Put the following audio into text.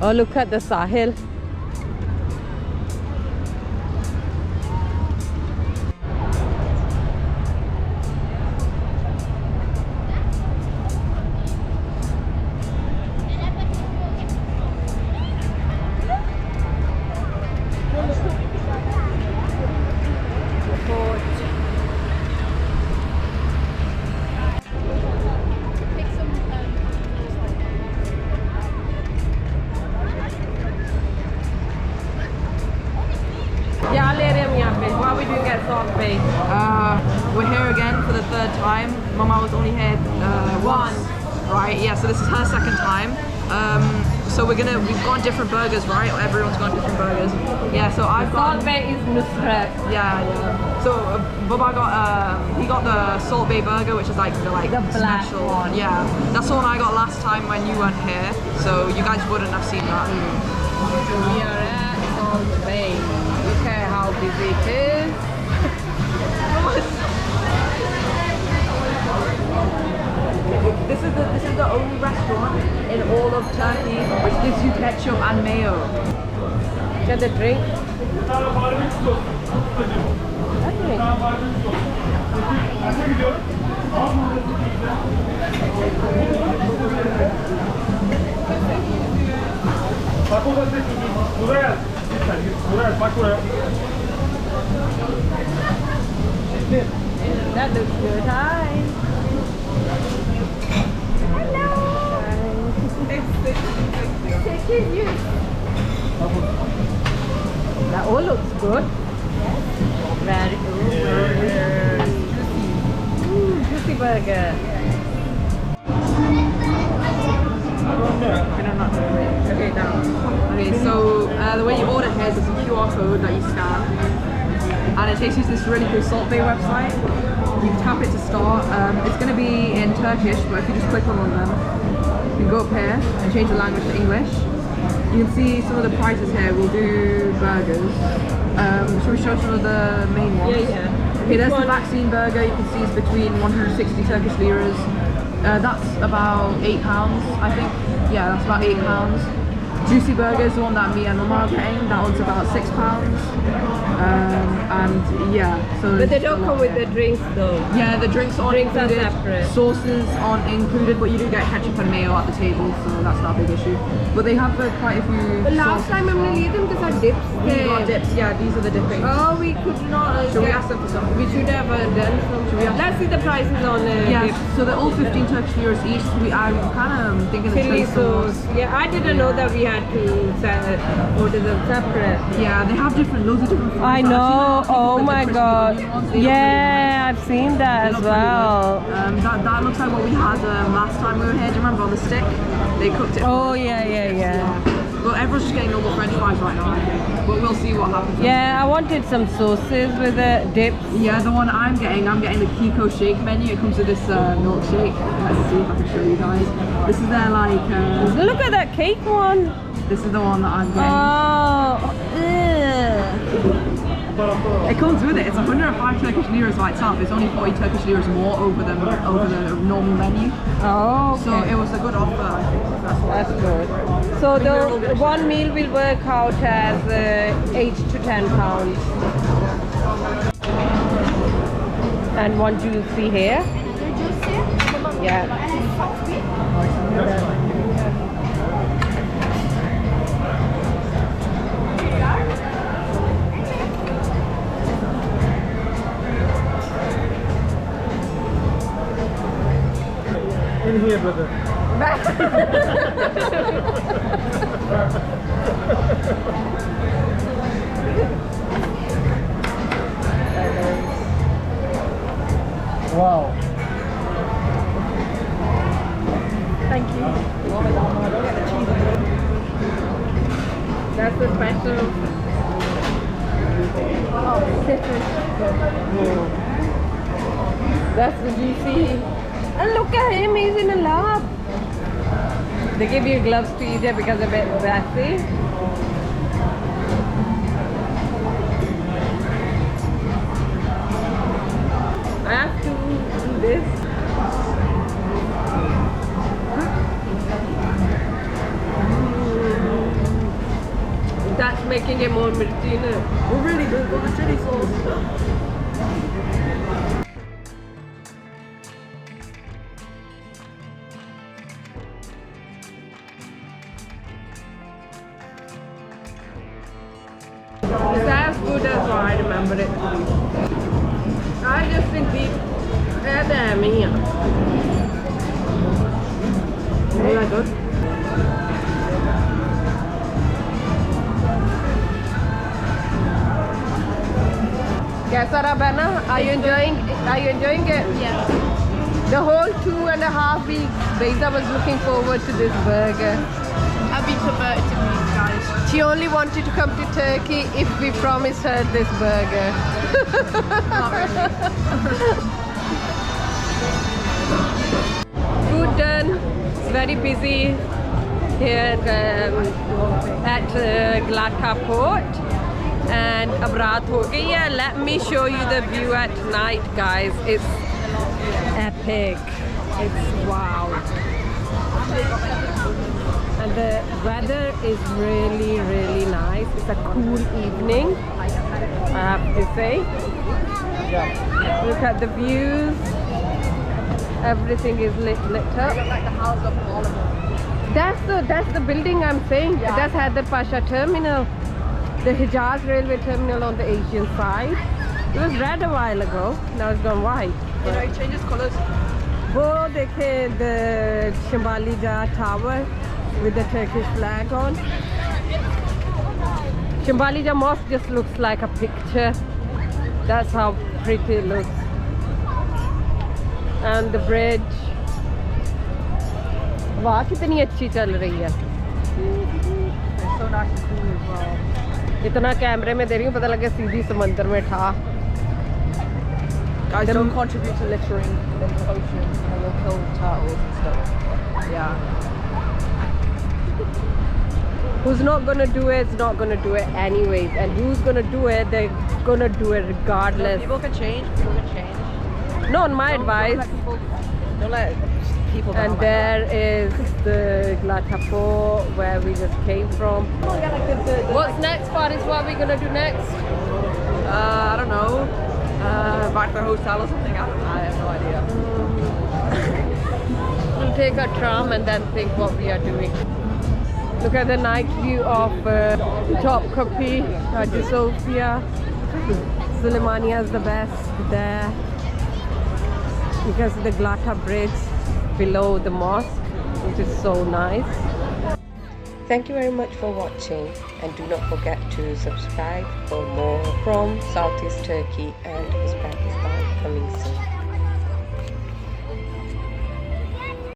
Oh, look at the Sahil. What are we doing at saltbae? We're here again for the third time. Mama was only here once, right? Yeah, so this is her second time. So we've gone different burgers, right? Everyone's gone different burgers. Yeah, so I've got... Saltbae is nusr-et. Yeah. So Baba got, he got the saltbae burger, which is like the black special one. Yeah, that's the one I got last time when you weren't here. So you guys wouldn't have seen that. So we are at saltbae. Look at how busy it is. This is the only restaurant in all of Turkey which gives you ketchup and mayo. Get the drink. That looks good. Hi. That all looks good. Very good. Juicy burger. Okay, now. Okay, so the way you order here is there's a QR code that you scan, and it takes you to this really cool saltbae website. You tap it to start. It's going to be in Turkish, but if you just click on one of them, you can go up here and change the language to English. You can see some of the prices here. We'll do burgers. Shall we show some of the main ones? Yeah. Okay, there's the vaccine burger. You can see it's between 160 Turkish liras. That's about £8, I think. Yeah, that's about £8. Juicy burger is the one that me and Mama are getting. That one's about £6. And yeah, so. But they don't come with the drinks though. Yeah, the drinks aren't included. Are separate. Sauces aren't included, but you do get ketchup and mayo at the table, so that's not a big issue. But they have quite a few. But last time हमने लिए थे उनके साथ dips We थे. got dips. Yeah, these are the dippings. Oh, we could not. Should we ask them for some? We should have done some. Let's see the prices on Yeah, dips. so they're all 15 Turkish liras each. I'm kind of thinking the Chili chili sauce. sauce. Yeah, I didn't know that we had to order them separate. Yeah, they have loads of different flavors. I know. Oh my god. Yeah, I've seen that as well. That looks like what we had last time we were here. Do you remember on the stick? They cooked it. Oh yeah. Well, everyone's just getting normal French fries right now, I think. But we'll see what happens. Yeah, I wanted some sauces with the dips. Yeah, the one I'm getting the Kiko shake menu. It comes with this milkshake. Let's see if I can show you guys. This is their Look at that cake one. This is the one that I'm getting. Oh, It comes with it. It's 105 Turkish liras by itself. It's only 40 Turkish liras more over the normal menu. Oh, okay. So it was a good offer, I think. That's good. So the one meal will work out as 8 to 10 pounds. And one juicy here. Yeah. In here, brother. Wow. Thank you. That's the special. Oh, citrus. That's the juicy. And look at him, he's in a lab. They give you gloves to eat it because they're a bit messy. I have to do this. making it more mirchi. We're really good on the chili sauce. It's as good as I remember it to be. I just think the damn here. Is that good? Kaisa raha Bana? Are you enjoying it? Yeah. The whole 2.5 weeks, Beza was looking forward to this burger. I'll be converted to these guys. She only wanted to come to Turkey if we promised her this burger. Not really. Food done. It's very busy here at GalataPort. And अब रात हो गई है. Let me show you the view at night, guys. It's epic. It's wow. And the weather is really, really nice. It's a cool evening, I have to say. Look at the views. Everything is lit up. Like the house of Oliver. That's the building I'm saying. Yeah. That's Hyder Pasha Terminal. The Hijaz railway terminal on the Asian side. It was red a while ago. Now it's gone white. You know, it changes colours. Oh, dekhe the Shimbalija Tower with the Turkish flag on. Shimbalija Mosque just looks like a picture. That's how pretty it looks. And the bridge. Wow, kitni achhi chal rahi hai. It's so nice and cool as well. इतना कैमरे में दे रही हूँ पता लगे सीधी समंदर में था. Guys, don't contribute to littering in the ocean and you'll kill turtles and stuff. Yeah. Who's not gonna do it is not gonna do it anyways, and who's gonna do it, they're gonna do it No, regardless. people can change. People can change. Not my Don't advice. let people down And like there is the GalataPort where we just came from. What's next, Faris? What are we gonna do next? I don't know. Back to the hotel or something. I have no idea. We'll take a tram and then think what we are doing. Look at the night view of Topkapi, Hagia Sophia. Suleimania is the best there because of the Galata bridge below the mosque, which is so nice. Thank you very much for watching, and do not forget to subscribe for more from Southeast Turkey and Uzbekistan coming soon.